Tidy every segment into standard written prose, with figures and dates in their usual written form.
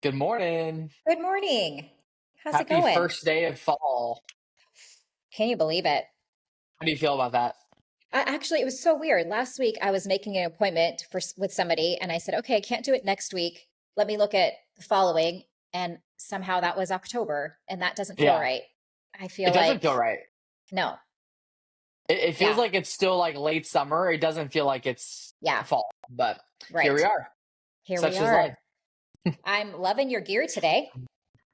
Good morning. Good morning. How's it Happy going? first day of fall. Can you believe it? How do you feel about that? Actually, it was so weird. Last week, I was making an appointment with somebody, and I said, "Okay, I can't do it next week. Let me look at the following." And somehow that was October, and that doesn't feel Yeah, right. I it feel doesn't like feel right. no, It feels yeah, like it's still like late summer. It doesn't feel like it's yeah, fall, but here we right. are. Here we Such is life. are. I'm loving your gear today.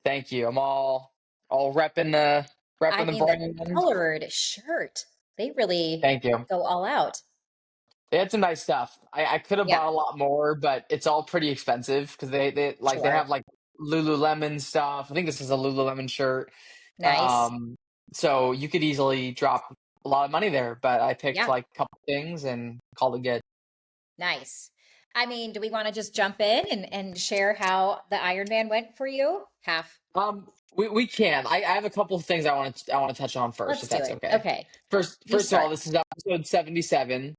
Thank you. I'm all repping I the mean, the brand. colored shirt, they really Thank you. go all out. They had some nice stuff. I could have Yeah, bought a lot more, but it's all pretty expensive because they have sure. like Lululemon stuff. I think this is a Lululemon shirt. Nice. Um, so you could easily drop a lot of money there, but I picked Yeah. like a couple things and called it good. Nice. I mean, do we want to just jump in and share how the Ironman went for you? Half. We can. I have a couple of things I want to touch on first, Let's if do that's it. okay. Okay. You First of all, start. this is episode 77,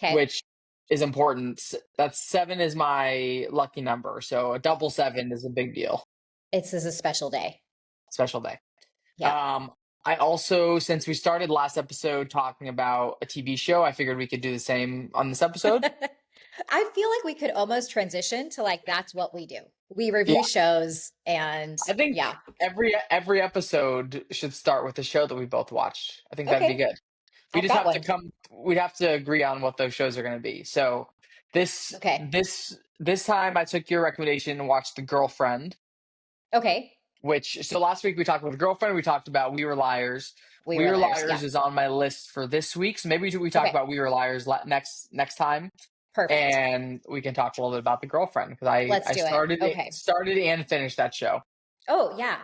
Okay. which is important. That's seven is my lucky number, so a double seven is a big deal. This is a special day. Special day. Yeah. Um, I also, since we started last episode talking about a TV show, I figured we could do the same on this episode. I feel like we could almost transition to like that's what we do. We Yeah, review shows and I think yeah. every episode should start with a show that we both watched. I think that'd be Okay. good. We I've just got have to one. come. We'd have to agree on what those shows are going to be. So this Okay. this time, I took your recommendation and watched The Girlfriend. Okay. Which so last week we talked about The Girlfriend. We talked about We Were Liars. We We were Were liars. Yeah. Liars is on my list for this week. So maybe we talk Okay. about We Were Liars next time, Perfect. and we can talk a little bit about The Girlfriend because I Let's I do it. Okay. started and finished that show. Oh, yeah.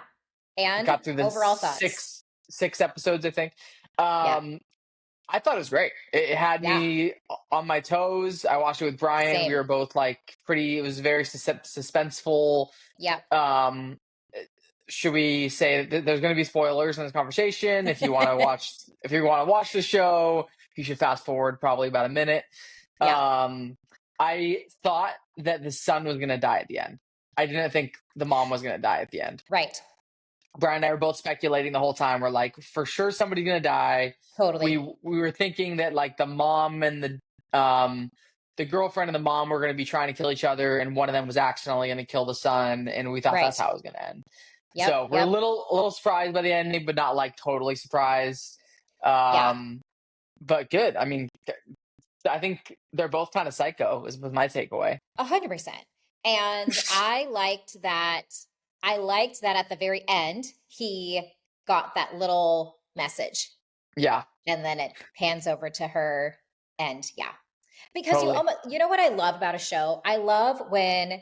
And Got through the overall thoughts. six episodes, I think. Yeah. Um, I thought it was great. It had Yeah. me on my toes. I watched it with Brian. We Same. were both like pretty. It was very suspenseful. Yeah. Um, should we say that there's going to be spoilers in this conversation? If you want to watch the show, you should fast forward probably about a minute. Yeah. Um, I thought that the son was going to die at the end. I didn't think the mom was going to die at the end. Right. Brian and I were both speculating the whole time. We're like, for sure somebody's gonna die. We Totally. we were thinking that like the mom and the girlfriend and the mom were gonna be trying to kill each other, and one of them was accidentally gonna kill the son, and we thought that's Right. how it was gonna end. Yep. So we're Yep. a little surprised by the ending, but not like totally surprised. Yeah. Um, but good. I mean, I think they're both kind of psycho. Was my takeaway. 100%. And I liked that at the very end, he got that little message Yeah, and then it pans over to her. And yeah, because totally. you know what I love about a show? I love when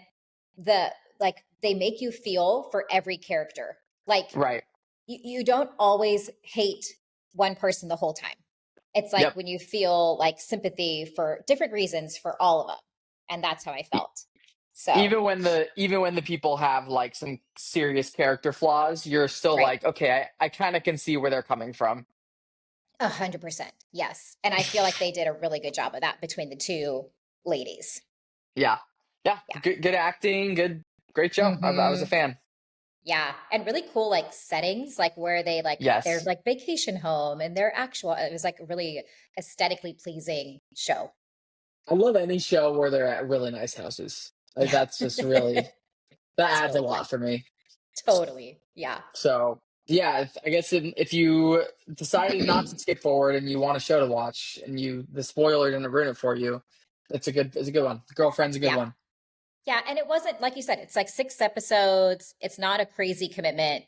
the, like, they make you feel for every character. Like, Right. you don't always hate one person the whole time. It's like Yep. when you feel like sympathy for different reasons for all of them. And that's how I felt. So, Even when the people have like some serious character flaws, you're still right. like, okay, I kind of can see where they're coming from. 100%. Yes. And I feel like they did a really good job of that between the two ladies. Yeah, yeah, Yeah. good acting, great show. I was a Hmm. fan. Yeah. And really cool, like settings, like where they like their Yes, like vacation home and their actual, it was like a really aesthetically pleasing show. I love any show where they're at really nice houses. Like, Yeah. that's just really that adds a lot Totally. for me. Totally. Yeah. So yeah, I guess if you decided not to skip forward and you want a show to watch and you the spoiler didn't ruin it for you, it's a good one. Girlfriend's a good Yeah. one. Yeah. And it wasn't, like you said, it's like 6 episodes. It's not a crazy commitment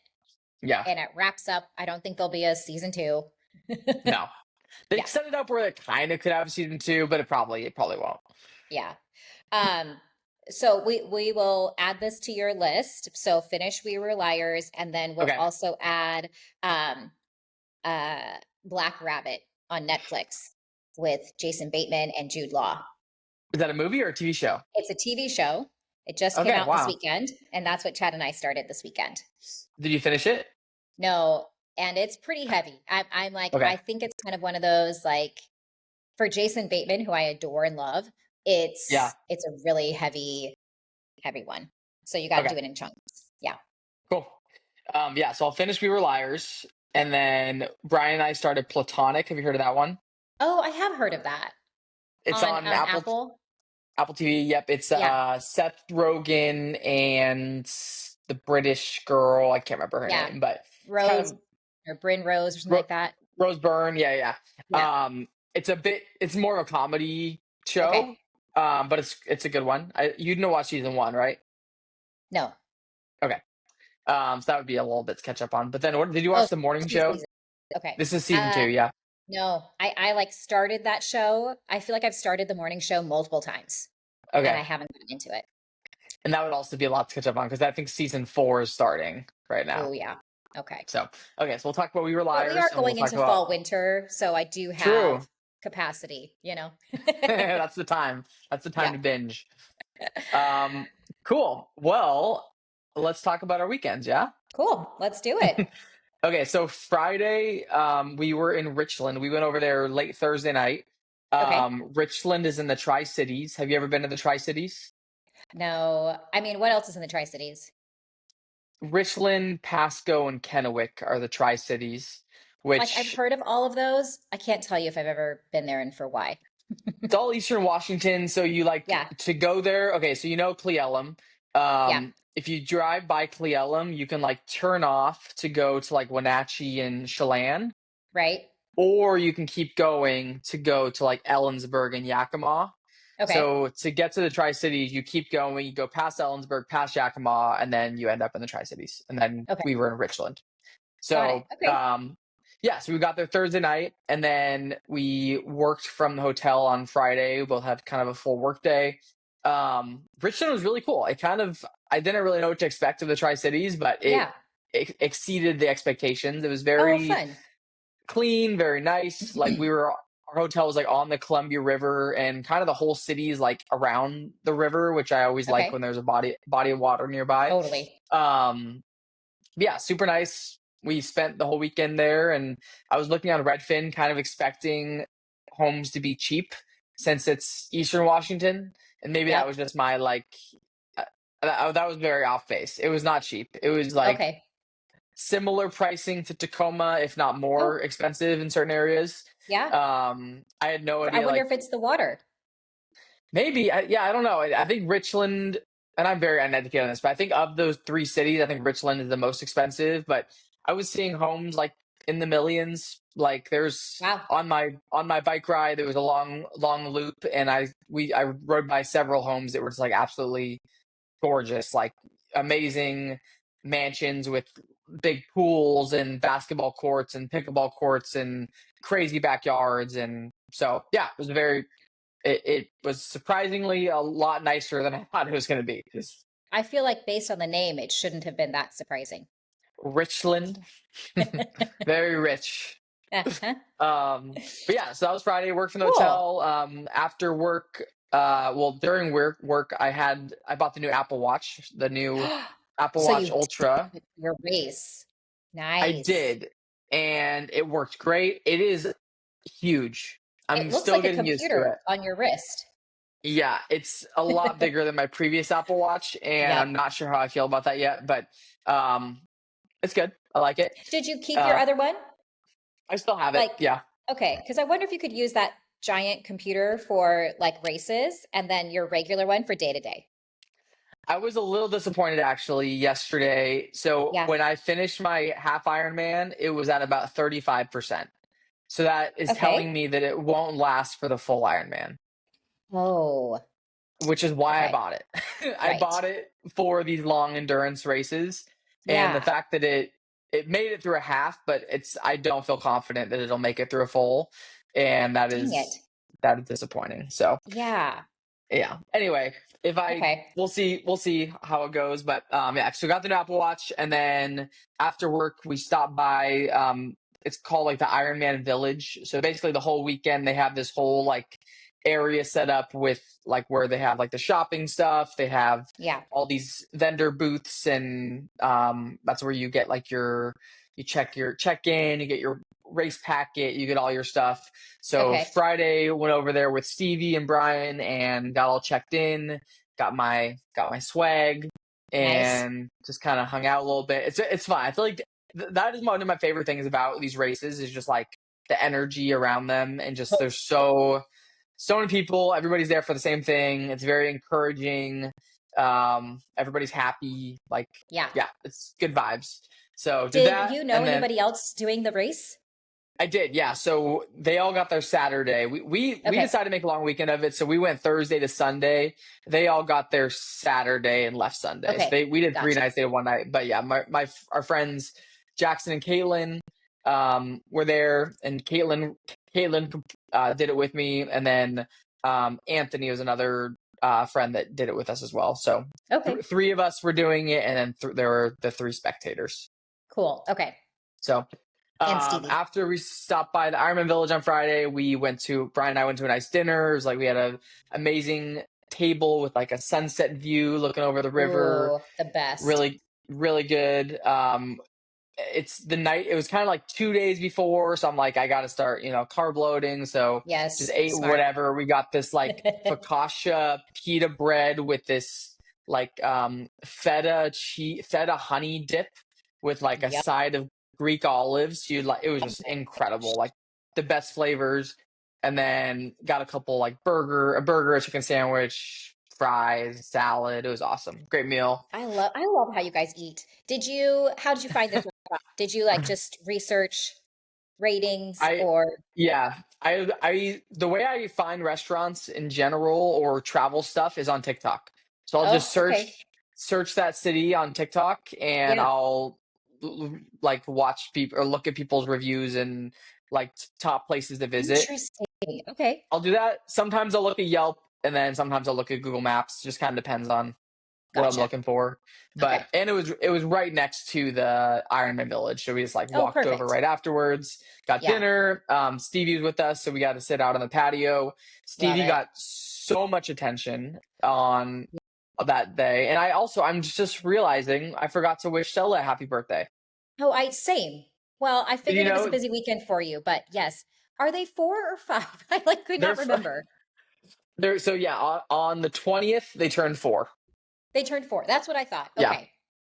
Yeah, and it wraps up. I don't think there'll be a season two. no, they Yeah. set it up where it kind of could have a season two, but it probably won't. Yeah. Um, so we will add this to your list. So finish We Were Liars, and then we'll Okay, also add um Black Rabbit on Netflix with Jason Bateman and Jude Law. is that a movie or a TV show? It's a TV show. It just came Okay, out this wow. weekend, and that's what Chad and I started this weekend. Did you finish it? No, and it's pretty heavy. I'm like, Okay. I think it's kind of one of those like for Jason Bateman, who I adore and love, Yeah. it's a really heavy one. So you got to Okay, do it in chunks. Yeah. cool. Yeah, so I'll finish We Were Liars, and then Brian and I started Platonic. Have you heard of that one? Oh, I have heard of that It's on on Apple. Apple TV. Yep, it's Yeah. Seth Rogen and the British girl. I can't remember her Yeah. name, but it's kind Rose of or Bryn Rose or something Ro- like that. Rose Byrne. Yeah, Yeah. yeah. It's more of a comedy Okay. show, but it's a good one. You didn't watch season one, right? No. Okay. So that would be a little bit to catch up on. But then, did you Oh, watch the morning two show? seasons. Okay. This is season two. Uh, Yeah. no, I like started that show. I feel like I've started the morning show multiple times and Okay. I haven't gotten into it. And that would also be a lot to catch up on because I think season four is starting right now. Oh, yeah. Okay. So, okay, so we'll talk about We Were Well, we Liars are and we'll going talk into about fall, winter, so I do True. have capacity, you know? That's the time. That's the time Yeah. to binge. Um, cool. Well, let's talk about our weekends, yeah? Cool. Let's do it. Okay, so Friday, we were in Richland. We went over there late Thursday night. Okay. Richland is in the Tri-Cities. Have you ever been to the Tri-Cities? No, I mean, what else is in the Tri-Cities? Richland, Pasco, and Kennewick are the Tri-Cities, Like I've which heard of all of those. I can't tell you if I've ever been there and for why. it's all Eastern Washington. So you like Yeah. to go there. Okay, so you know Cle Yeah. If you drive by Cle you can like turn off to go to like Wenatchee and Chelan, Right. or you can keep going to go to like Ellensburg and Yakima. Okay. So to get to the Tri Cities, you keep going, you go past Ellensburg, past Yakima, and then you end up in the Tri Cities. And then Okay. we were in Richland. Got it. So, Okay. yeah, so we got there Thursday night, and then we worked from the hotel on Friday. We both had kind of a full work day. Richmond was really cool. I didn't really know what to expect of the Tri Cities, but Yeah. it exceeded the expectations. It was Oh, very fun. clean, very nice. Our hotel was like on the Columbia River, and kind of the whole city is like around the river, which I always like when Okay. there's a body of water nearby. Totally. Um, yeah, super nice. We spent the whole weekend there, and I was looking on Redfin, kind of expecting homes to be cheap since it's Eastern Washington, and maybe that Yep. was just my like that was very off base. It was not cheap. It was like Okay. similar pricing to Tacoma, if not Oh, more expensive in certain areas. yeah. I had no I idea wonder like if it's the water. maybe, yeah, I don't know. I think Richland, and I'm very uneducated on this, but I think of those three cities, I think Richland is the most expensive. But I was seeing homes like in the millions. Like there's Wow. on my bike ride, there was a long loop, and I rode by several homes that were just like absolutely gorgeous, like amazing mansions with big pools and basketball courts and pickleball courts and crazy backyards. And so yeah, it was surprisingly a lot nicer than I thought it was going to be. Just I feel like based on the name, it shouldn't have been that surprising. Richland, very rich. Uh-huh. But yeah, so that was Friday. Worked from the Cool. hotel. After work, during work, I bought the new Apple Watch, the new Apple So Watch you Ultra. did your race. I Nice. did, and it worked great. It is huge. It I'm looks still like a getting used to computer it. on your wrist. Yeah, it's a lot bigger than my previous Apple Watch, and Yep. I'm not sure how I feel about that yet, but um, it's good. I like it. Did you keep your Uh, other one? I still have it. Like, Yeah, okay, because I wonder if you could use that giant computer for like races and then your regular one for day to day. I was a little disappointed actually yesterday. So Yeah. when I finished my half Ironman, it was at about 35%. So that is telling Okay. me that it won't last for the full Ironman, Oh, which is why I okay. bought it. I Right. bought it for these long endurance races, and the Yeah. fact that it made it through a half, but I don't feel confident that it'll make it through a full, and Dang it. that is disappointing. So Yeah. yeah. Anyway, if I Okay. we'll see how it goes. But yeah, so got the new Apple Watch, and then after work we stopped by it's called like the Ironman Village. So basically the whole weekend they have this whole like area set up with like where they have like the shopping stuff. They have Yeah. all these vendor booths, and that's where you get like you check your check in, you get your race packet, you get all your stuff. So Okay. Friday went over there with Stevie and Brian and got all checked in, got my swag. Nice. and just kind of hung out a little bit. It's fun. I feel like that is one of my favorite things about these races is just like the energy around them, and just there's so many people. Everybody's there for the same thing. It's very encouraging. Everybody's happy. Like, Yeah. yeah, it's good vibes. So did Did that, you know and then anybody else doing the race? I did, yeah. So they all got their Saturday. We Okay. decided to make a long weekend of it, so we went Thursday to Sunday. They all got their Saturday and left Sunday. So Okay. we did three Gotcha. nights, they did one night. But yeah, our friends Jackson and Caitlin were there, and Caitlin did it with me, and then Anthony was another friend that did it with us as well. So Okay. three of us were doing it, and then there were the three spectators. Cool. Okay. So And Stevie. after we stopped by the Ironman Village on Friday, Brian and I went to a nice dinner. It was like we had a amazing table with like a sunset view looking over the river. Ooh, the best. Really, really good. It was kind of like 2 days before. So I'm like, I got to start, carb loading. So just Yes. ate Smart. whatever. We got this like focaccia pita bread with this like feta honey dip with like a Yep. side of Greek olives. It was just incredible. Like the best flavors. And then got a couple like a burger, a chicken sandwich, fries, salad. It was awesome. Great meal. I love how you guys eat. How did you find this restaurant? Did you like just research ratings I or yeah, I the way I find restaurants in general or travel stuff is on TikTok. So I'll just oh, okay. search that city on TikTok, and Yeah. I'll like watch people or look at people's reviews and like top places to visit. Interesting. Okay. I'll do that. Sometimes I'll look at Yelp, and then sometimes I'll look at Google Maps. Just kind of depends on what I'm Gotcha. looking for. Okay. And it was right next to the Ironman Village, so we just like Oh, walked over perfect. right afterwards, got Yeah. dinner. Stevie was with us, so we got to sit out on the patio. Love Stevie it. got so much attention on that day, and I'm just realizing I forgot to wish Stella a happy birthday. Oh, same. Well, I Did you figured it was a know busy weekend for you, but yes. Are they 4 or 5? I like could they're not f- remember. they're so yeah on the 20th they turned 4. They turned 4. That's what I thought. Yeah. Okay.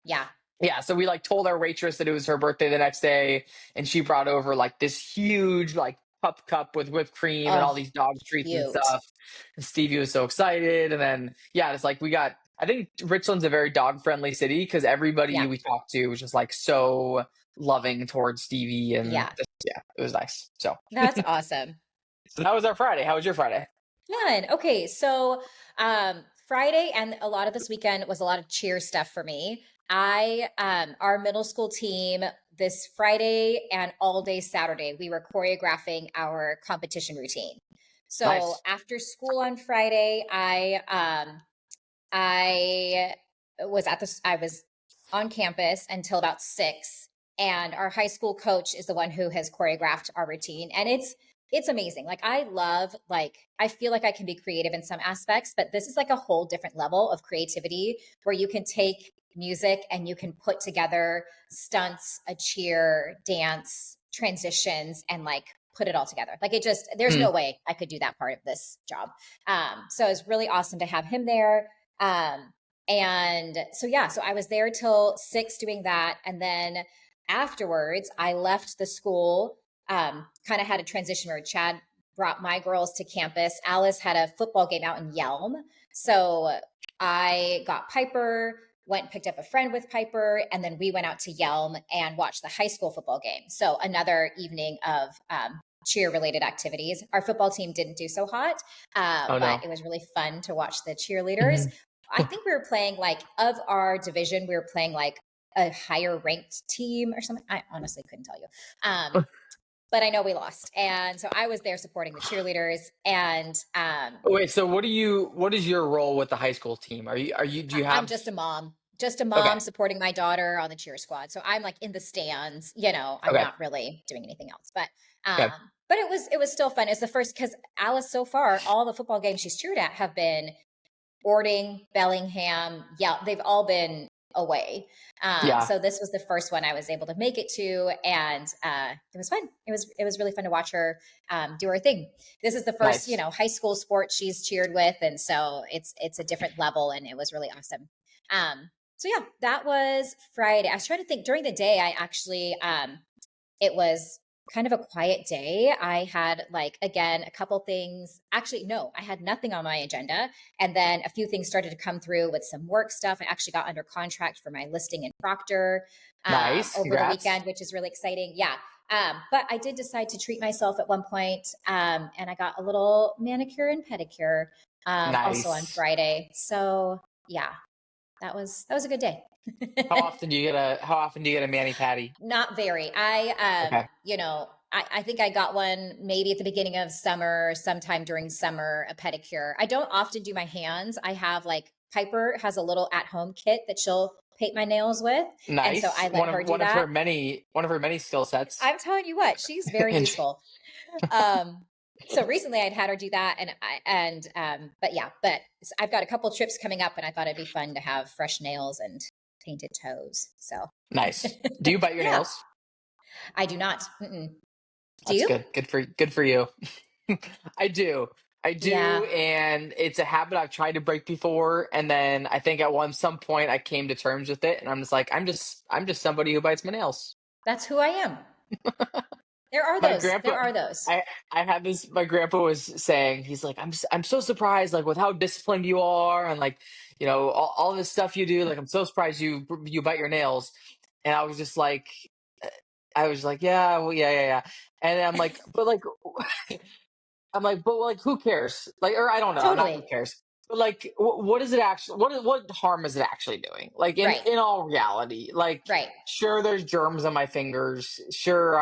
Yeah. Yeah, so we like told our waitress that it was her birthday the next day, and she brought over like this huge like cup with whipped cream and all Oh, these dog treats and cute. stuff. And Stevie was so excited, and then yeah, it's like I think Richland's a very dog friendly city because everybody Yeah. we talked to was just like so loving towards Stevie, and Yeah. just, yeah, it was nice. That's awesome. So that was our Friday. How was your Friday? Fun. Okay, so Friday and a lot of this weekend was a lot of cheer stuff for me. Our middle school team this Friday and all day Saturday, we were choreographing our competition routine. So Nice. after school on Friday, I I was on campus until about 6, and our high school coach is the one who has choreographed our routine, and it's amazing. Like I feel like I can be creative in some aspects, but this is like a whole different level of creativity where you can take music and you can put together stunts, a cheer, dance, transitions, and like put it all together. Like there's Hmm. no way I could do that part of this job. So it's really awesome to have him there. And so, yeah, so I was there till 6 doing that. And then afterwards, I left the school, kind of had a transition where Chad brought my girls to campus. Alice had a football game out in Yelm. So I got Piper, went and picked up a friend with Piper, and then we went out to Yelm and watched the high school football game. So another evening of cheer related activities. Our football team didn't do so hot, Oh but no. it was really fun to watch the cheerleaders. Mhm. I think we were playing like of our division, we were playing like a higher ranked team or something. I honestly couldn't tell you. But I know we lost. And so I was there supporting the cheerleaders. And Wait, so what is your role with the high school team? Do you I'm have just a Okay. mom supporting my daughter on the cheer squad. So I'm like in the stands, I'm Okay. not really doing anything else. Okay. But it was still fun. It's the first because Alice so far, all the football games she's cheered at have been Boarding, Bellingham. Yeah, they've all been away. Yeah. So this was the first one I was able to make it to, and it was fun. It was really fun to watch her do her thing. This is the first Nice. high school sport she's cheered with, and so it's a different level, and it was really awesome. So yeah, that was Friday. I was trying to think during the day. I actually, it was kind of a quiet day. I had like again a couple things. Actually, no, I had nothing on my agenda, and then a few things started to come through with some work stuff. I actually got under contract for my listing in Proctor Nice. over the Congrats. weekend, which is really exciting. Yeah. But I did decide to treat myself at one point, and I got a little manicure and pedicure also on Nice. Friday. So yeah, that was a good day. How often do you get a mani patty? Not very. Okay. I think I got one maybe at the beginning of summer, sometime during summer, a pedicure. I don't often do my hands. I have like Piper has a little at home kit that she'll paint my nails with. And so Nice. I let her do that. One of her many skill sets. I'm telling you what, she's very And useful. Um, so recently I'd had her do that but yeah, I've got a couple trips coming up and I thought it'd be fun to have fresh nails and painted toes. So nice. Do you bite your yeah, nails? I do not. Mm-mm. Do That's you? good. Good for you. I do. I Yeah, do, and it's a habit I've tried to break before, and then I think at some point I came to terms with it, and I'm just like, I'm just somebody who bites my nails. that's who I am. There are My those. grandpa, There are those. I I had this. My grandpa was saying, he's like, I'm so surprised, like with how disciplined you are, and like all this stuff you do. Like I'm so surprised you bite your nails, and uh, I was like, yeah, well, yeah. And I'm like, but like, I'm like, but like, who cares? Like, or I don't know, not who Totally. cares, but like, what is it actually? What harm is it actually doing? Like, Right. in all reality, like, Right. sure, there's germs on my fingers. Sure,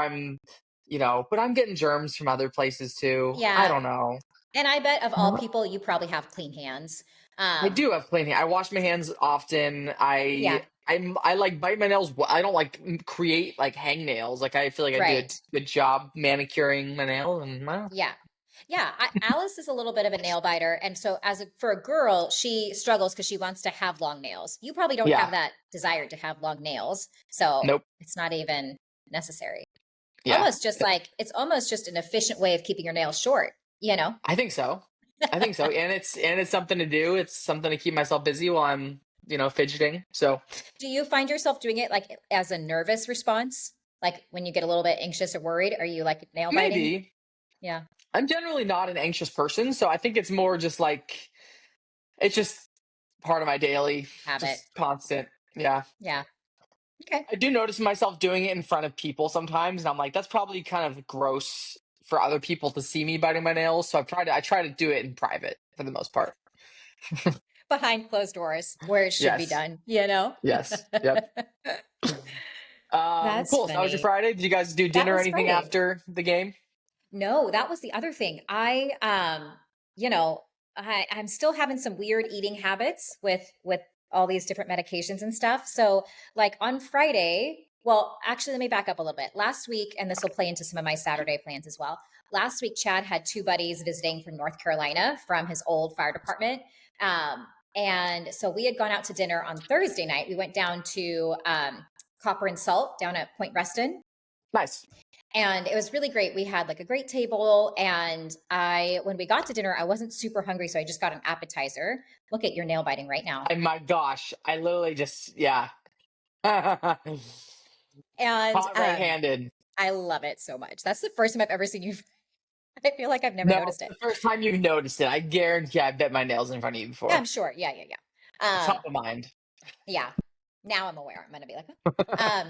but I'm getting germs from other places too. I Yeah. don't know. And I bet of all people, you probably have clean hands. I Um, do have clean hands. I wash my hands often. yeah. I like bite my nails. I don't like create like hangnails. Like I feel like I do a Right. good job manicuring my nails, and Yeah. Yeah. Alice is a little bit of a nail biter. And so for a girl, she struggles because she wants to have long nails. You probably don't yeah, have that desire to have long nails. So nope, it's not even necessary. yeah. Almost just like it's almost just an efficient way of keeping your nails short, you know? I think so. I think so. And it's something to do. It's something to keep myself busy while I'm, fidgeting. So Do you find yourself doing it like as a nervous response? Like when you get a little bit anxious or worried, are you like nail biting? maybe Yeah, I'm generally not an anxious person. So I think it's more just like, it's just part of my daily, habit. just constant. Yeah. Yeah. Okay. I do notice myself doing it in front of people sometimes. And I'm like, that's probably kind of gross for other people to see me biting my nails. So I try to do it in private for the most part. Behind closed doors where it should be Yes. done, you know? Yes. Yep. That's Cool. So that was your funny. Friday. Did you guys do That dinner or was anything Friday. after the game? No, that was the other thing. You know, I'm still having some weird eating habits with all these different medications and stuff. So, like on Friday, well, actually, let me back up a little bit. Last week, and this will play into some of my Saturday plans as well. Last week, Chad had two buddies visiting from North Carolina from his old fire department. And so we had gone out to dinner on Thursday night. We went down to Copper and Salt down at Point Reston, Nice. and it was really great. We had like a great table, and when we got to dinner, I wasn't super hungry, so I just got an appetizer. Look at your nail biting right now. And my gosh, I literally just yeah. Caught And red-handed. I love it so much. That's the first time I've ever seen you. I feel like I've never No, noticed it. the first time you noticed it, I guarantee I bit my nails in front of you Yeah, before. I'm sure. Yeah, yeah, yeah. Top of mind. Yeah. Now I'm aware. I'm gonna be like, huh?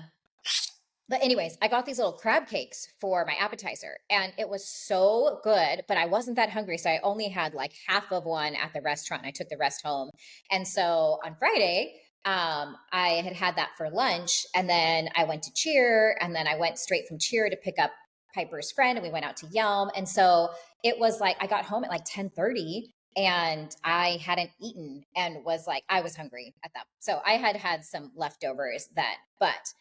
But anyways, I got these little crab cakes for my appetizer, and it was so good, but I wasn't that hungry, so I only had like half of one at the restaurant, and I took the rest home. And so on Friday, I had that for lunch, and then I went to cheer, and then I went straight from cheer to pick up Piper's friend, and we went out to Yelm. And so it was like I got home at like 10:30, and I hadn't eaten, and was like I was hungry at that. So I had some leftovers but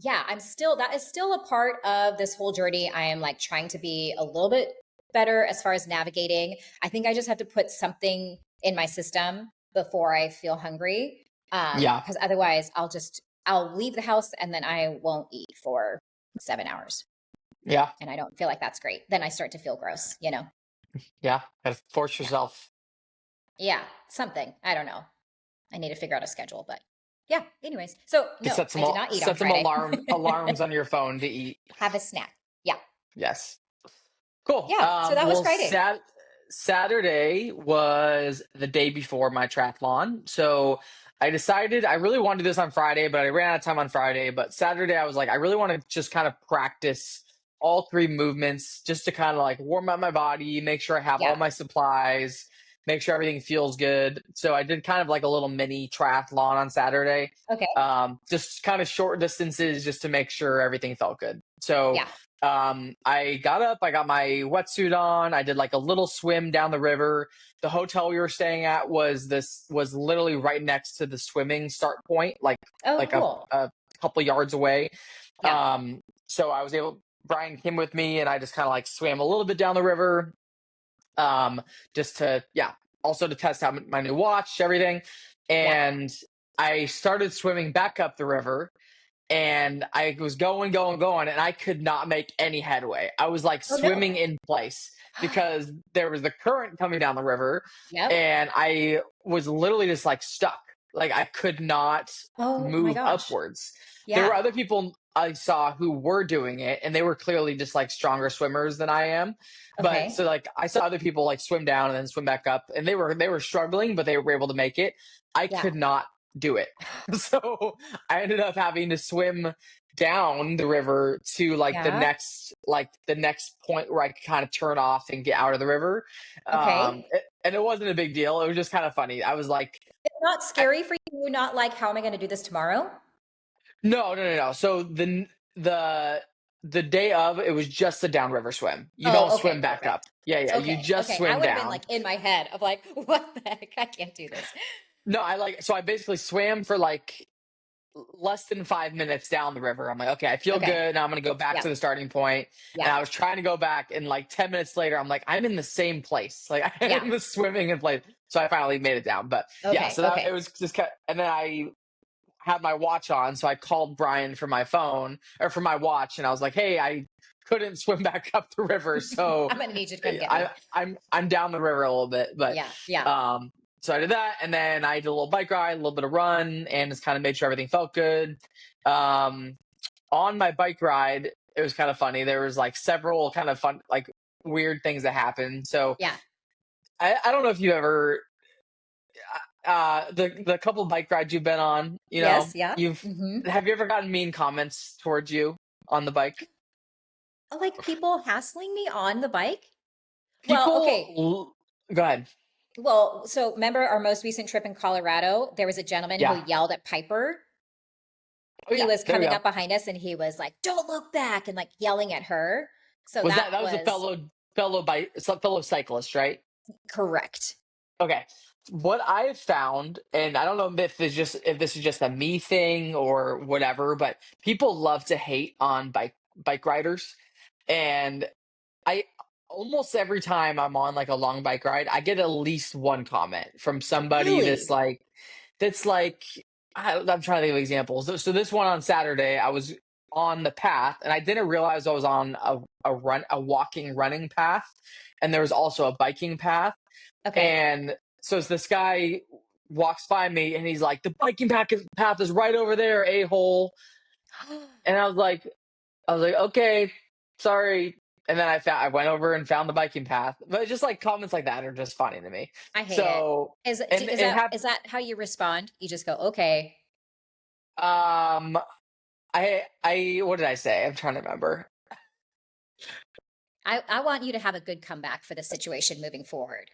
yeah, that is still a part of this whole journey. I am like trying to be a little bit better as far as navigating. I think I just have to put something in my system before I feel hungry. Yeah, Because otherwise I'll leave the house and then I won't eat for 7 hours. yeah, And I don't feel like that's great. Then I start to feel gross, you know? yeah. Gotta force Yeah. yourself. Yeah. Something. I don't know. I need to figure out a schedule, but Yeah. Anyways, so Just no, I did not eat on set some Friday. alarms on your phone to eat. Have a snack. Yeah. Yes. Cool. Yeah. So that was Well, Friday. Saturday was the day before my triathlon. So I decided I really wanted to do this on Friday, but I ran out of time on Friday. But Saturday, I was like, I really want to just kind of practice all three movements just to kind of like warm up my body, make sure I have all Yeah. my supplies, make sure everything feels good. So I did kind of like a little mini triathlon on Saturday. Okay. Just kind of short distances just to make sure everything felt good. So Yeah. I got up, I got my wetsuit on, I did like a little swim down the river. The hotel we were staying at was literally right next to the swimming start point, Oh, like cool. a couple yards away. Yeah. So I was able Brian came with me and I just kind of like swam a little bit down the river. Um, just to also to test out my new watch, everything. Yeah. And I started swimming back up the river and I was going, and I could not make any headway. I was like Oh no. swimming in place because there was the current coming down the river, Yep. and I was literally just like stuck. Like I could not Oh my move gosh. upwards. There were Yeah. other people I saw who were doing it, and they were clearly just like stronger swimmers than I am. But Okay. so like I saw other people like swim down and then swim back up, and they were struggling, but they were able to make it. I Yeah. could not do it. So I ended up having to swim down the river to Yeah. like the next point where I could kind of turn off and get out of the river. Okay. And it wasn't a big deal. It was just kind of funny. I was like, It's not I, scary for you, not like, how am I going to do this tomorrow? no. So the day of it was just a downriver swim. You don't Oh, swim okay, back up. perfect. Yeah. You Okay, just okay. I swim would have been down. like in my head of like, what the heck? I can't do this. No, I basically swam for like less than 5 minutes down the river. I'm like, okay, I feel Okay. good. Now I'm going to go back Yeah. to the starting point. And Yeah. I was trying to go back, and like 10 minutes later, I'm like, I'm in the same place. Like Yeah. I'm just swimming in place. So I finally made it down. But yeah, Okay. so that it Okay. was just and then I had my watch on. So I called Brian for my phone or for my watch, and I was like, hey, I couldn't swim back up the river. So I'm going to need you to come get I, me. I'm down the river a little bit, but Yeah. Yeah. um, so I did that, and then I did a little bike ride, a little bit of run, and just kind of made sure everything felt good. Um, on my bike ride, it was kind of funny. There was like several kind of fun, like weird things that happened. So Yeah. I don't know if you ever the couple bike rides you've been on, Yes. Yeah. you've Mm-hmm. have you ever gotten mean comments towards you on the bike? Like people hassling me on the bike. Well, okay. Go ahead. Well, so remember our most recent trip in Colorado? There was a gentleman who Yeah. yelled at Piper. Oh He yeah. was There we coming go. up behind us and he was like, "Don't look back," and like yelling at her. So Was that that was a was fellow cyclist, right? correct. Okay. What I've found, and I don't know if this is just a me thing or whatever, but people love to hate on bike riders. And I almost every time I'm on like a long bike ride, I get at least one comment from somebody Really? that's like I'm trying to think of examples. So this one on Saturday, I was on the path and I didn't realize I was on a walking running path, and there was also a biking path. Okay. And so as this guy walks by me and he's like, the biking path is right over there, a hole. And I was like, okay, sorry. And then I went over and found the biking path. But just like comments like that are just funny to me. I hate it. So, Is and is it that happened. is that how you respond? You just go, "Okay." Um, what did I say? I'm trying to remember. I want you to have a good comeback for the situation moving forward.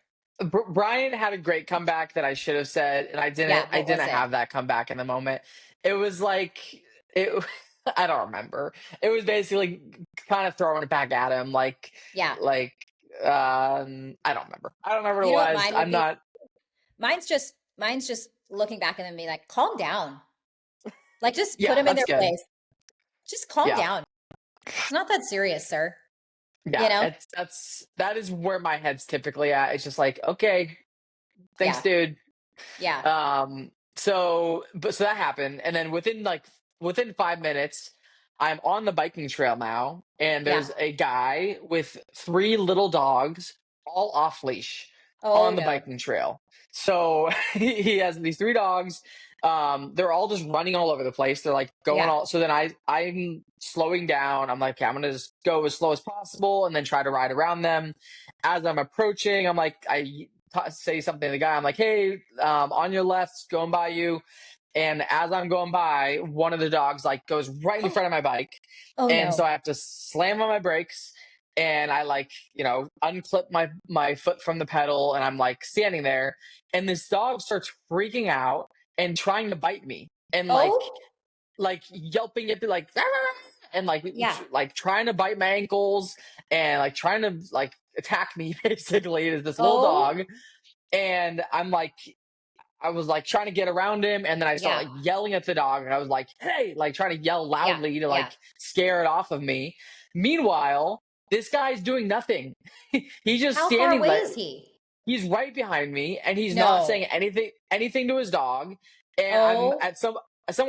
Brian had a great comeback that I should have said, and Yeah, I what was didn't it? have that comeback in the moment. It was like it. I don't remember. It was basically kind of throwing it back at him, Yeah. like I don't remember. I don't remember You know what what it was. mine would I'm be? not. Mine's just looking back and then be like, "Calm down." Like just put Yeah, them in that's their good. place. Just calm Yeah, down. It's not that serious, sir. You yeah. know? That is where my head's typically at. It's just like, okay, thanks, Yeah. dude. Yeah. So that happened, and then within 5 minutes, I'm on the biking trail now, and Yeah. there's a guy with three little dogs, all off leash, Oh on the no. biking trail. So he has these three dogs. they're all just running all over the place. They're like going Yeah. all, so then I'm slowing down. I'm like, okay, I'm going to just go as slow as possible and then try to ride around them. As I'm approaching, I'm like, say something to the guy. I'm like, hey, on your left, going by you. And as I'm going by, one of the dogs like goes right in front of my bike. Oh And so no. I have to slam on my brakes, and I like, unclip my foot from the pedal, and I'm like standing there, and this dog starts freaking out and trying to bite me, and Oh, like yelping at me like "Ah!" and yeah. like trying to bite my ankles and like trying to like attack me basically. Is this little Oh, dog, and I was like trying to get around him, and then I start yeah. like yelling at the dog, and I was like, "Hey!" Like trying to yell Yeah. loudly to Yeah. like scare it off of me. Meanwhile, this guy's doing nothing. He's just How far standing away like is he? he's right behind me, and he's not saying No. anything to his dog. And I'm Oh, at some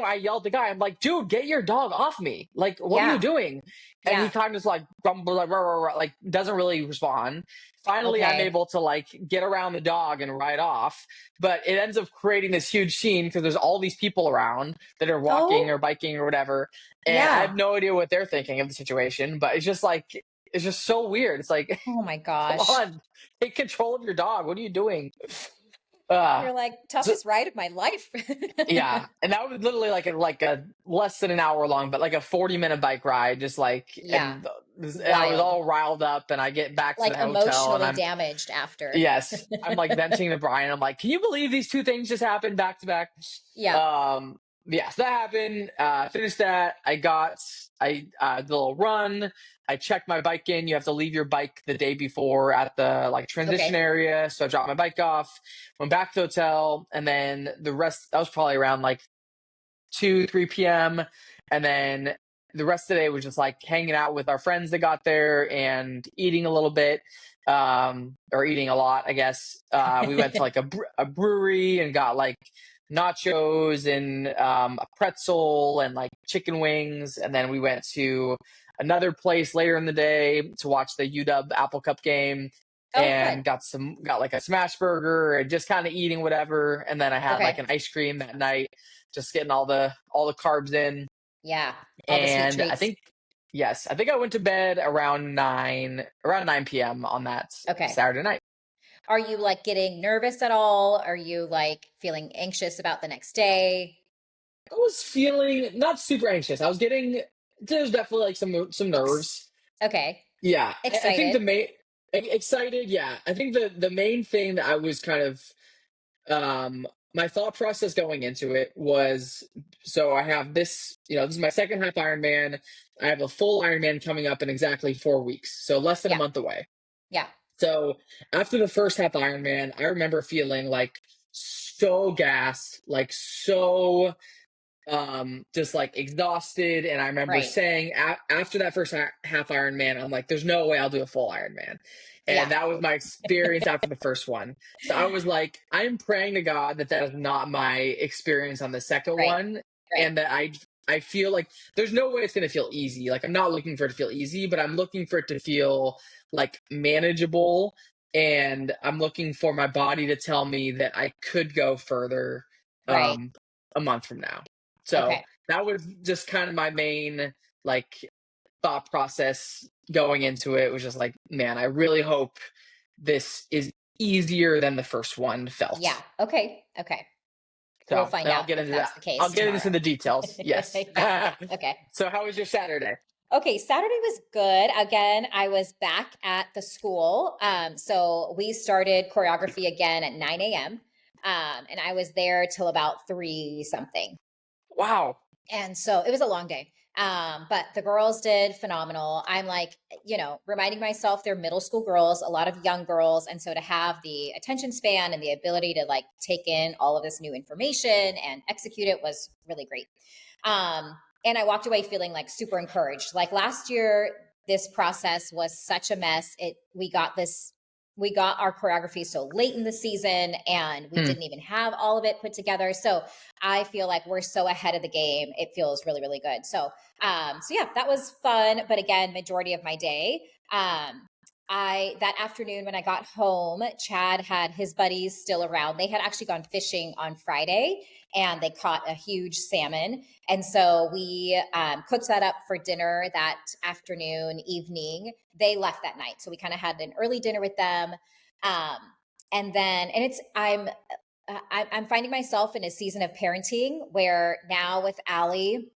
I yelled at the guy. I'm like, "Dude, get your dog off me! Like, what are you yeah. doing?" And he Yeah. kind of just like grumbles like, "Rah, rah, rah," like doesn't really respond. Finally, I'm Okay. able to like get around the dog and ride off, but it ends up creating this huge scene because there's all these people around that are walking or Oh, biking or whatever, and I have yeah. no idea what they're thinking of the situation. But it's just like it's just so weird. It's like, Oh my come gosh. on, take control of your dog. What are you doing? Uh, You're like, so, toughest ride of my life. yeah, and that was literally like a less than an hour long, but like a 40-minute bike ride. Just like, Yeah. and I was Wild. all riled up, and I get back to Like the hotel, and emotionally I'm damaged after. yes, I'm like venting to Brian. I'm like, can you believe these two things just happened back to back? Yeah. Um, yeah, so that happened. Finished that. I did a little run. I checked my bike in. You have to leave your bike the day before at the like transition Okay. area. So I dropped my bike off, went back to the hotel, and then the rest. That was probably around like 2, 3 p.m. And then the rest of the day was just like hanging out with our friends that got there and eating a little bit, or eating a lot, I guess. We went to like a brewery and got like nachos and a pretzel and like chicken wings. And then we went to another place later in the day to watch the UW Apple Cup game Oh, and fun. got like a smash burger and just kind of eating whatever. And then I had like Okay. an ice cream that night, just getting all the carbs in. Yeah. All the sweet And treats. I think I went to bed around 9 p.m. on that Okay. Saturday night. Are you like getting nervous at all? Are you like feeling anxious about the next day? I was feeling not super anxious. There's definitely like some nerves. Okay. Yeah, I think the Excited. main excited. Yeah, I think the main thing that I was kind of my thought process going into it was, so I have this, this is my second half Ironman. I have a full Ironman coming up in exactly 4 weeks, so less than a Yeah. month away. Yeah. So after the first half Ironman, I remember feeling like so gassed, like so just like exhausted. And I remember Right. saying after that first half Ironman, I'm like, there's no way I'll do a full Ironman. Yeah. And that was my experience after the first one. So I was like, I'm praying to God that that is not my experience on the second Right. one, Right. and that I feel like there's no way it's going to feel easy. Like, I'm not looking for it to feel easy, but I'm looking for it to feel like manageable, and I'm looking for my body to tell me that I could go further Right. um a month from now. So Okay. that was just kind of my main like thought process going into it, was just like, man, I really hope this is easier than the first one felt. Yeah. Okay. Okay. We'll So, find and I'll out get if into that's that. the I'll case get into tomorrow. the details. Yes. Yeah. Okay. So how was your Saturday? Okay, Saturday was good. Again, I was back at the school. So we started choreography again at 9 a.m. And I was there till about 3 something. Wow. And so it was a long day. But the girls did phenomenal. I'm like, reminding myself they're middle school girls, a lot of young girls. And so to have the attention span and the ability to like take in all of this new information and execute it was really great. And I walked away feeling like super encouraged. Like last year, this process was such a mess. We got our choreography so late in the season and we Hmm. didn't even have all of it put together. So I feel like we're so ahead of the game. It feels really, really good. So yeah, that was fun. But again, majority of my day. That afternoon when I got home, Chad had his buddies still around. They had actually gone fishing on Friday, and they caught a huge salmon. And so we cooked that up for dinner that afternoon, evening. They left that night. So we kind of had an early dinner with them. Um, and it's, I'm finding myself in a season of parenting where now with Allie,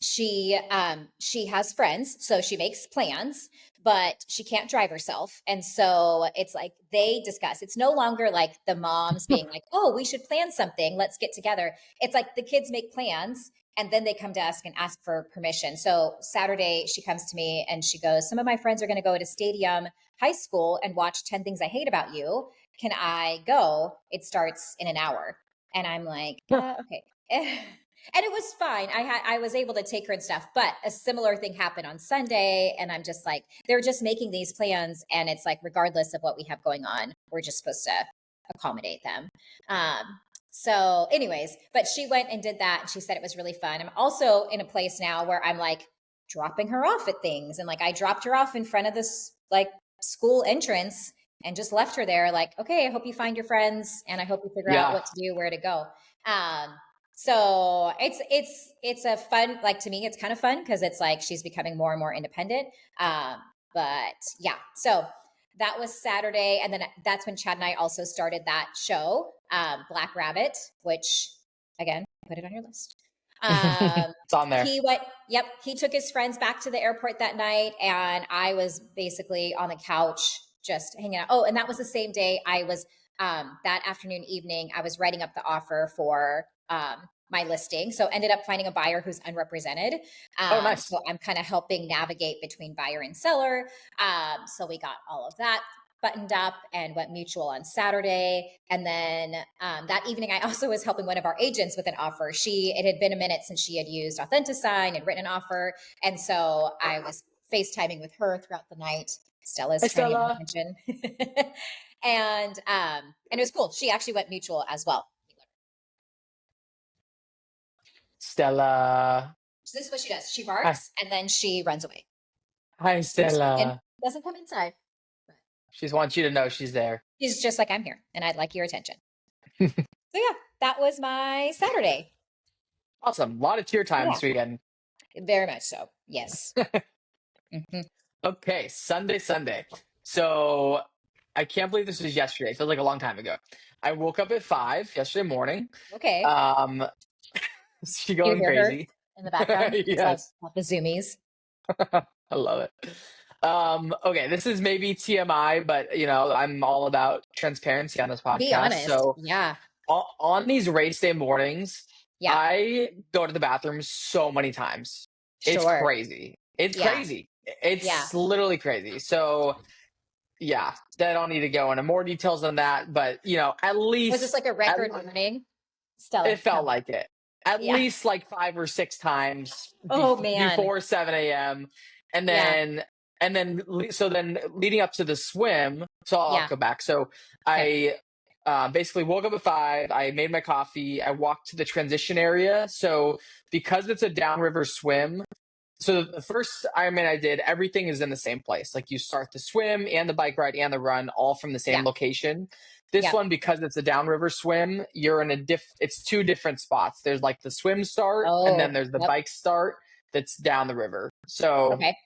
she has friends, so she makes plans, but she can't drive herself. And so it's like they discuss. It's no longer like the moms being like, "Oh, we should plan something. Let's get together." It's like the kids make plans and then they come to us and ask for permission. So Saturday she comes to me and she goes, "Some of my friends are going to go to Stadium High School and watch 10 Things I Hate About You. Can I go? It starts in an hour." And I'm like, okay. And it was fine. I was able to take her and stuff, but a similar thing happened on Sunday, and I'm just like, they're just making these plans, and it's like, regardless of what we have going on, we're just supposed to accommodate them. So, anyways, but she went and did that, and she said it was really fun. I'm also in a place now where I'm like dropping her off at things, and like I dropped her off in front of this like school entrance and just left her there, like, okay, I hope you find your friends, and I hope you figure out Yeah. what to do, where to go. So it's a fun, like to me, it's kind of fun because it's like she's becoming more and more independent. Um, but yeah, so that was Saturday, and then that's when Chad and I also started that show, Black Rabbit, which again, put it on your list. Um, It's on there. he went, yep, he took his friends back to the airport that night, and I was basically on the couch just hanging out. Oh, and that was the same day I was that afternoon, evening, I was writing up the offer for my listing. So ended up finding a buyer who's unrepresented. Oh, nice. So I'm kind of helping navigate between buyer and seller. So we got all of that buttoned up and went mutual on Saturday. And then that evening, I also was helping one of our agents with an offer. It had been a minute since she had used Authentisign and written an offer. And so I was FaceTiming with her throughout the night. Hi, Stella's trying to get my Stella. attention. And it was cool. She actually went mutual as well. Stella. So this is what she does. She Hi. barks and then she runs away. Hi, Keeps walking. Stella. Doesn't come inside. But She just wants you to know she's there. she's just like, I'm here and I'd like your attention. So yeah, that was my Saturday. Awesome. A lot of cheer time Yeah, this weekend. very much so. Yes. Mhm. Okay, Sunday. So I can't believe this was yesterday. It feels like a long time ago. I woke up at 5 yesterday morning. Okay. Um, she You going hear her crazy. in the background? It's like Yes, the zoomies. I love it. Okay, this is maybe TMI, but I'm all about transparency on this Be podcast. honest. So Yeah. on these race day mornings, Yeah. I go to the bathroom so many times. It's Sure. crazy. It's Yeah. crazy. Yeah. It's literally crazy. So yeah, I don't need to go into more details than that, but at Was this least like a record morning? it Stella, felt come. like it. At Yeah. least like 5 or 6 times Oh man. before 7 a.m. and Yeah. then so then leading up to the swim. So I'll Yeah. go back. So Okay. I basically woke up at 5. I made my coffee. I walked to the transition area. So because it's a downriver swim, so the first Ironman I did, everything is in the same place. Like you start the swim and the bike ride and the run all from the same Yeah. location. This Yep. one, because it's a downriver swim, you're in it's two different spots. There's like the swim start and then Oh, there's the yep. bike start that's down the river. So Okay.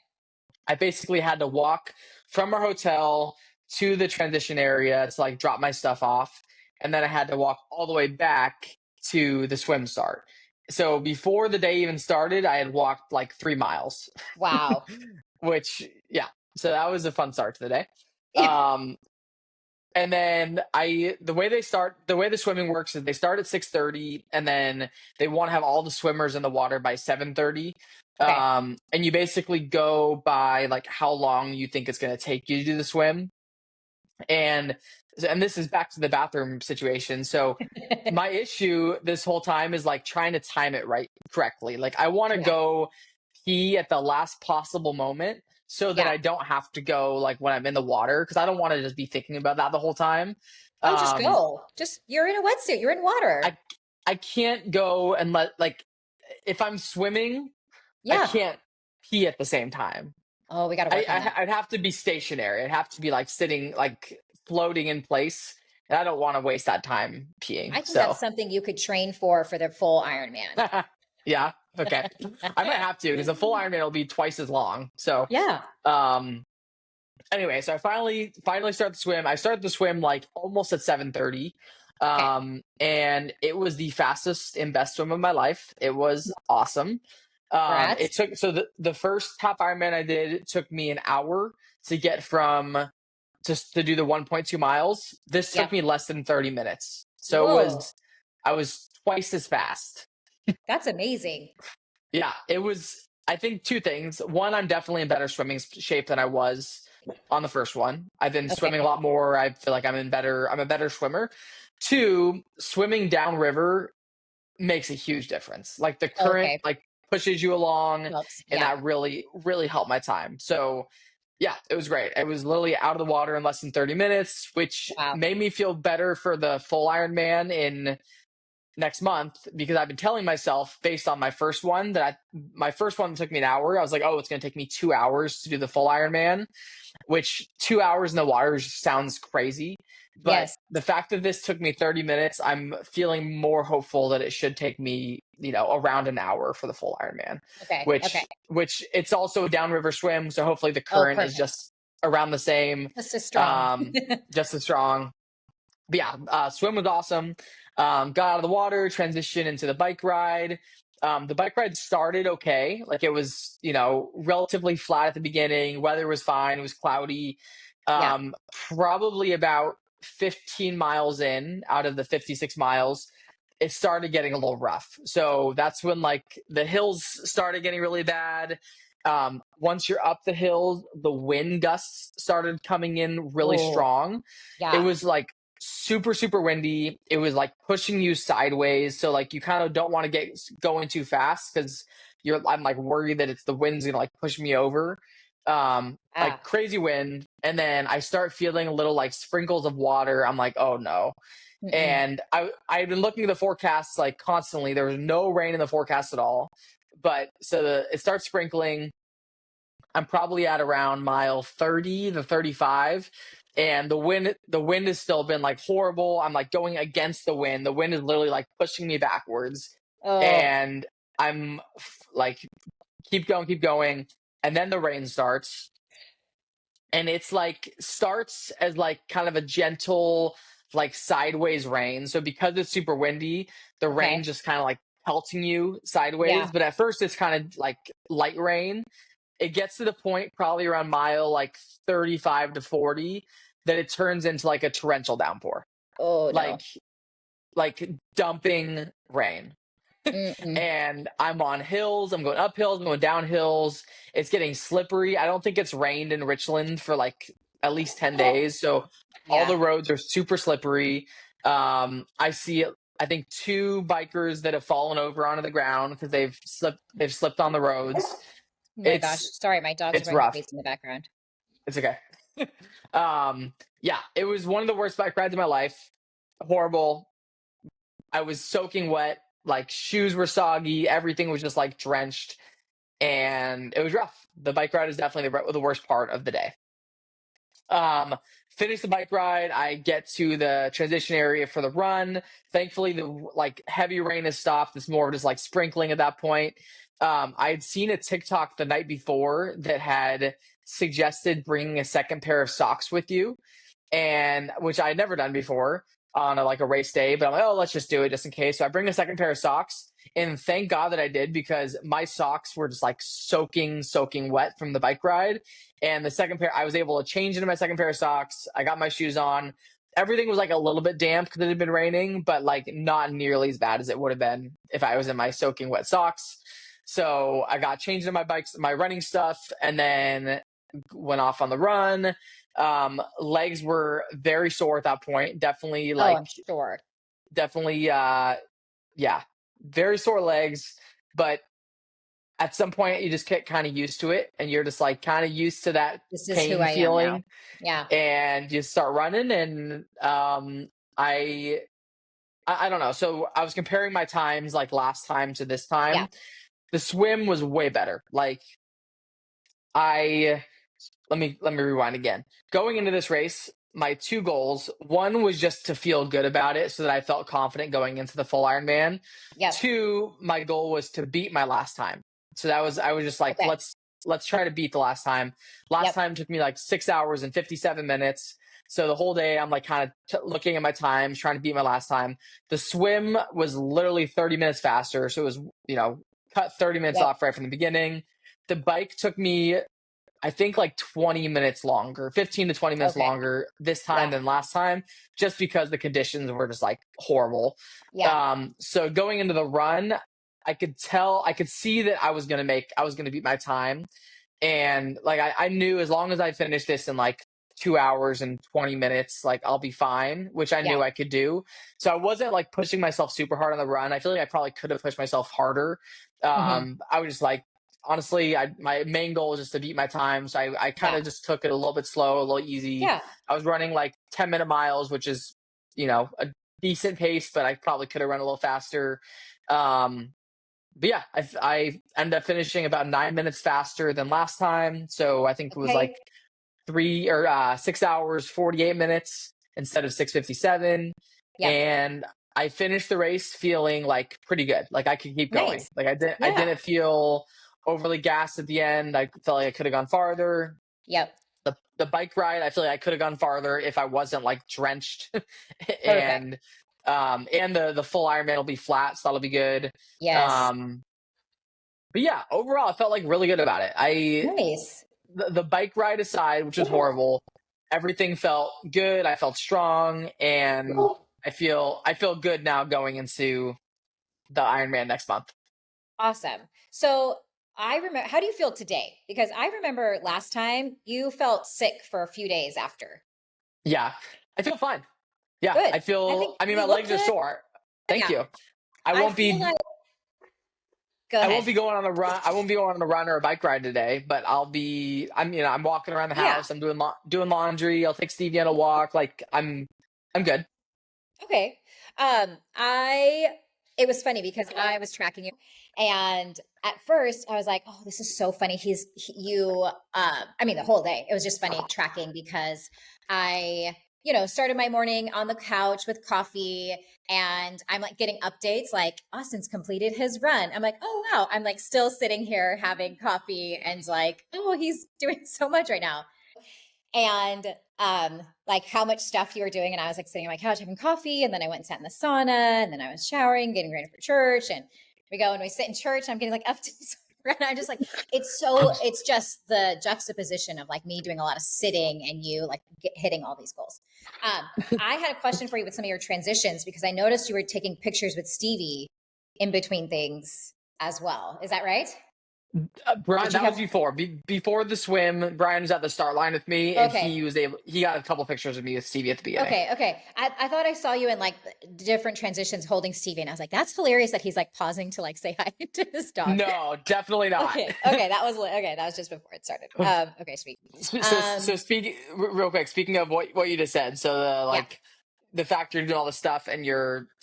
I basically had to walk from our hotel to the transition area to like drop my stuff off. And then I had to walk all the way back to the swim start. So before the day even started, I had walked like 3 miles, Wow. which, yeah. So that was a fun start to the day. Yeah. And then the way the swimming works is they start at 6:30 and then they want to have all the swimmers in the water by 7:30. Okay. And you basically go by like how long you think it's going to take you to do the swim. And this is back to the bathroom situation. So my issue this whole time is like trying to time it right correctly. Like I want to Yeah. go pee at the last possible moment so that Yeah. I don't have to go like when I'm in the water because I don't want to just be thinking about that the whole time. Oh, just Um, go. Just you're in a wetsuit. You're in water. I I can't go and let like if I'm swimming, I Yeah. can't pee at the same time. Oh, we got to work on that. I'd have to be stationary. I'd have to be like sitting like floating in place and I don't want to waste that time peeing. I think So that's something you could train for the full Ironman. yeah, okay, I might have to because the full Ironman will be twice as long. So Yeah. um, anyway, so I finally start the swim. I started the swim like almost at 7:30. Okay. And it was the fastest and best swim of my life. It was awesome. Congrats. It took so the first half Ironman I did, it took me an hour to get from just to do the 1.2 miles. This took Yep. me less than 30 minutes. So Whoa. I was twice as fast. That's amazing. Yeah, it was. I think two things. One, I'm definitely in better swimming shape than I was on the first one. I've been Okay. swimming a lot more. I feel like I'm a better swimmer. Two, swimming downriver makes a huge difference. Like the current Okay. like pushes you along, Helps. and Yeah. that really helped my time. So yeah, it was great. It was literally out of the water in less than 30 minutes, which Wow. made me feel better for the full Ironman in next month, because I've been telling myself based on my first one my first one took me an hour. I was like, oh, it's going to take me 2 hours to do the full Ironman, which 2 hours in the water just sounds crazy. But Yes. the fact that this took me 30 minutes, I'm feeling more hopeful that it should take me, around an hour for the full Ironman, Okay. Okay. which it's also a downriver swim. So hopefully the Oh, current is perfect. just around the same, Just as strong. um, just as strong. But yeah, swim was awesome. Got out of the water, transitioned into the bike ride. The bike ride started okay. Like it was, relatively flat at the beginning. Weather was fine. It was cloudy. Yeah. Probably about 15 miles in out of the 56 miles, it started getting a little rough. So that's when like the hills started getting really bad. Once you're up the hill, the wind gusts started coming in really Oh, strong. It yeah. was like super super windy. It was like pushing you sideways, so like you kind of don't want to get going too fast because I'm like worried that it's the wind's gonna like push me over. Like Ah. crazy wind, and then I start feeling a little like sprinkles of water. I'm like, oh no. Mm-mm. And I've been looking at the forecast like constantly. There was no rain in the forecast at all, but it starts sprinkling. I'm probably at around mile 30 to 35, and the wind has still been like horrible. I'm like going against the wind. The wind is literally like pushing me backwards, Oh, and I'm like keep going, and then the rain starts, and it's like starts as like kind of a gentle like sideways rain. So because it's super windy, the rain okay. just kind of like pelting you Yeah. sideways, but at first it's kind of like light rain. It gets to the point probably around mile like 35 to 40 that it turns into like a torrential downpour, Oh, no. like dumping rain. Mm-mm. And I'm on hills, I'm going up hills, I'm going down hills. It's getting slippery. I don't think it's rained in Richland for like at least 10 days. So all Yeah. the roads are super slippery. I see I think two bikers that have fallen over onto the ground because they've slipped on the roads. Oh my gosh. It's Sorry, my dog's it's running rough. crazy in the background. It's okay. Yeah, it was one of the worst bike rides of my life. Horrible. I was soaking wet, like shoes were soggy, everything was just like drenched, and it was rough. The bike ride is definitely the worst part of the day. Um, Finish the bike ride. I get to the transition area for the run. Thankfully, the like heavy rain has stopped. It's more of just like sprinkling at that point. I had seen a TikTok the night before that had suggested bringing a second pair of socks with you, and which I had never done before on like a race day. But I'm like, oh, let's just do it just in case. So I bring a second pair of socks, and thank God that I did, because my socks were just like soaking wet from the bike ride. And the second pair, I was able to change into my second pair of socks. I got my shoes on. Everything was like a little bit damp because it had been raining, but like not nearly as bad as it would have been if I was in my soaking wet socks. So I got changed into my running stuff, and then went off on the run. Legs were very sore at that point. Oh, I'm sure. Definitely, yeah, very sore legs. But at some point, you just get kind of used to it, and you're just like kind of used to that This is who pain I am now. feeling, Yeah. and you start running. And I, I don't know. So I was comparing my times like last time to this Yeah. time. The swim was way better. Like I let me rewind again. Going into this race, my two goals. One was just to feel good about it so that I felt confident going into the full Ironman. Yep. Two, my goal was to beat my last time. So I was just like, Okay. let's try to beat the last time. Last Yep. time took me like 6 hours and 57 minutes. So the whole day I'm like kind of looking at my times, trying to beat my last time. The swim was literally 30 minutes faster. So it was, cut 30 minutes Yep. off right from the beginning. The bike took me, I think, like 20 minutes longer, 15 to 20 minutes Okay. longer this time Yeah. than last time, just because the conditions were just like horrible. Yeah. So going into the run, I could see that I was going to beat my time. And like, I knew as long as I finished this in like 2 hours and 20 minutes, like I'll be fine, which I Yeah. knew I could do. So I wasn't like pushing myself super hard on the run. I feel like I probably could have pushed myself harder. Hmm. I was just like, honestly, my main goal is just to beat my time. So I kind Yeah. of just took it a little bit slow, a little easy. Yeah. I was running like 10-minute miles, which is, a decent pace, but I probably could have run a little faster. Um, but yeah, I ended up finishing about 9 minutes faster than last time. So I think it was like Okay. 6 hours, 48 minutes instead of 6:57. Yep. And I finished the race feeling like pretty good. Like I could keep going. Nice. Like I Yeah. didn't feel overly gassed at the end. I felt like I could have gone farther. Yep. The bike ride, I feel like I could have gone farther if I wasn't like drenched. Perfect. and the full Ironman will be flat, so that'll be good. Yes. Um but yeah, overall I felt like really good about it. Nice. The bike ride aside, which was horrible, everything felt good. I felt strong, and I feel good now going into the Ironman next month. Awesome. So I remember, how do you feel today? Because I remember last time you felt sick for a few days after. Yeah, I feel fine. Yeah, Good. I I feel. think I mean, you my look legs are good. sore. Thank Yeah. you. I I won't feel be. like, go I won't ahead. be going on a run. I won't be going on a run or a bike ride today. But I'll be. I'm walking around the Yeah. house. I'm doing laundry. I'll take Stevie on a walk. Like I'm good. Okay. I it was funny because I was tracking you, and at first I was like, "Oh, this is so funny." You. I mean, the whole day it was just funny tracking because I, started my morning on the couch with coffee, and I'm like getting updates like Austin's completed his run. I'm like, "Oh wow!" I'm like still sitting here having coffee and like, "Oh, he's doing so much right now." And like how much stuff you were doing. And I was like sitting on my couch having coffee. And then I went and sat in the sauna. And then I was showering, getting ready for church. And we go and we sit in church. I'm getting like up to and I'm just like, it's just the juxtaposition of like me doing a lot of sitting and you like hitting all these goals. I had a question for you with some of your transitions because I noticed you were taking pictures with Stevie in between things as well. Is that right? Brian, Did you that was have, before the swim. Brian was at the start line with me, and okay. he got a couple pictures of me with Stevie at the beginning. Okay, okay. I thought I saw you in like different transitions holding Stevie, and I was like, that's hilarious that he's like pausing to like say hi to his dog. No, definitely not. Okay, okay, that was just before it started. Okay, sweet. So speaking real quick, speaking of what you just said, so Yeah, the fact you're doing all this stuff and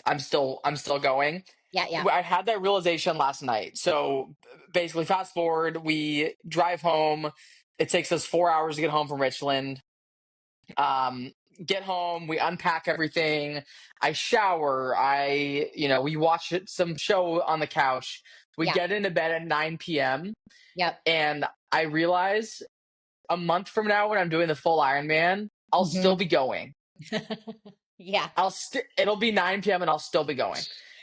I'm still going. yeah, yeah, I had that realization last night. So basically, fast forward, we drive home. It takes us 4 hours to get home from Richland. Um, get home, we unpack everything. I shower. We watch some show on the couch. We yeah, get into bed at 9 p.m. yep. and I realize a month from now when I'm doing the full Ironman, I'll still Hmm. be going. Yeah, It'll be 9 p.m. and I'll still be going.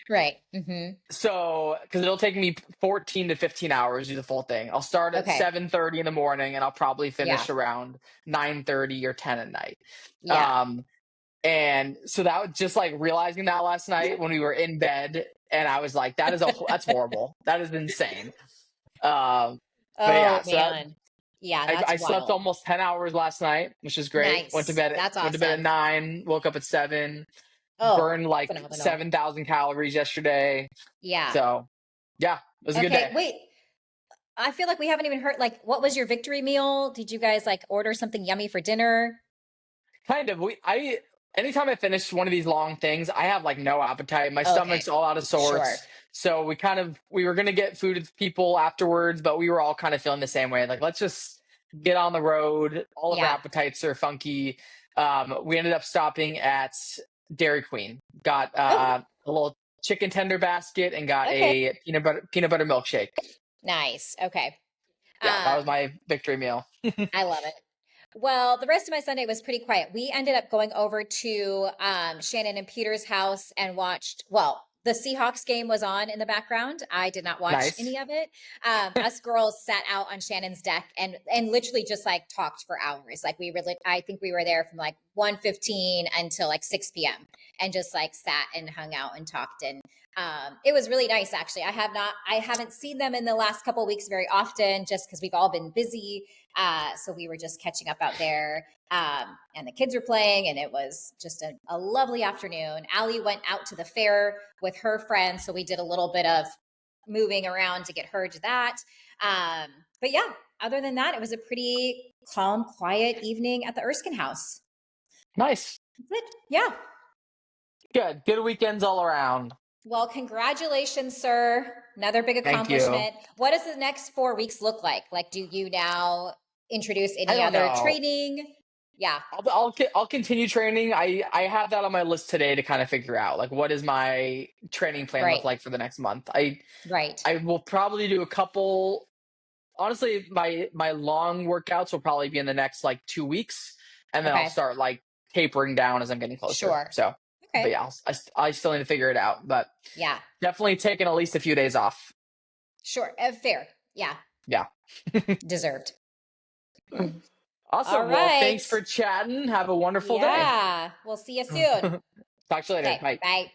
right. Hmm. So, because it'll take me 14 to 15 hours to do the full thing. I'll start at Okay, 7:30 in the morning and I'll probably yeah, finish around 9:30 or 10 at night. yeah. Um, and so that was just like realizing that last night when we were in bed, and I was like, that's horrible. That is insane. Um, but yeah, Oh so man, yeah, that's I slept wild. almost 10 hours last night, which is great. Nice. That's Went to bed at awesome. 9, woke up at 7, Oh, burned like phenomenal. 7,000 calories yesterday. Yeah. So yeah, it was a good Okay, day. wait. I feel like we haven't even heard like what was your victory meal? Did you guys like order something yummy for dinner? Kind of. Anytime I finish one of these long things, I have like no appetite. My Okay. stomach's all out of Sure. sorts. So we were gonna get food with people afterwards, but we were all kind of feeling the same way. Like, let's just get on the road. All of our Yeah. appetites are funky. We ended up stopping at Dairy Queen. Got Oh, a little chicken tender basket and got okay. a peanut butter milkshake. Nice. Okay. Yeah, that was Um, my victory meal. I love it. Well, the rest of my Sunday was pretty quiet. We ended up going over to Shannon and Peter's house and watched, well, the Seahawks game was on in the background. I did not watch Nice. any of it. Us girls sat out on Shannon's deck and literally just like talked for hours. Like we really, I think we were there from like 1:15 until like 6 p.m. and just like sat and hung out and talked. And it was really nice actually. I haven't seen them in the last couple of weeks very often just because we've all been busy. So we were just catching up out there. And the kids were playing, and it was just a lovely afternoon. Allie went out to the fair with her friends, so we did a little bit of moving around to get her to that. But yeah, other than that, it was a pretty calm, quiet evening at the Erskine house. Nice. That's it. Yeah. Good. Good weekends all around. Well, congratulations, sir. Another big Thank you. accomplishment. What does the next 4 weeks look like? Like, do you now introduce I any don't other know. training? Yeah, I'll continue training. I have that on my list today to kind of figure out like what does my training plan look right, like for the next month. I right. I will probably do a couple. Honestly, my long workouts will probably be in the next like 2 weeks, and then I'll Okay, start like tapering down as I'm getting closer. sure. So, but Okay, yeah, I still need to figure it out. But yeah, definitely taking at least a few days off. sure. Fair. Yeah, Yeah. deserved. All Awesome. Well, right. thanks for chatting. Have a wonderful day. Yeah, we'll see you soon. Talk to you later. Okay, Bye. bye.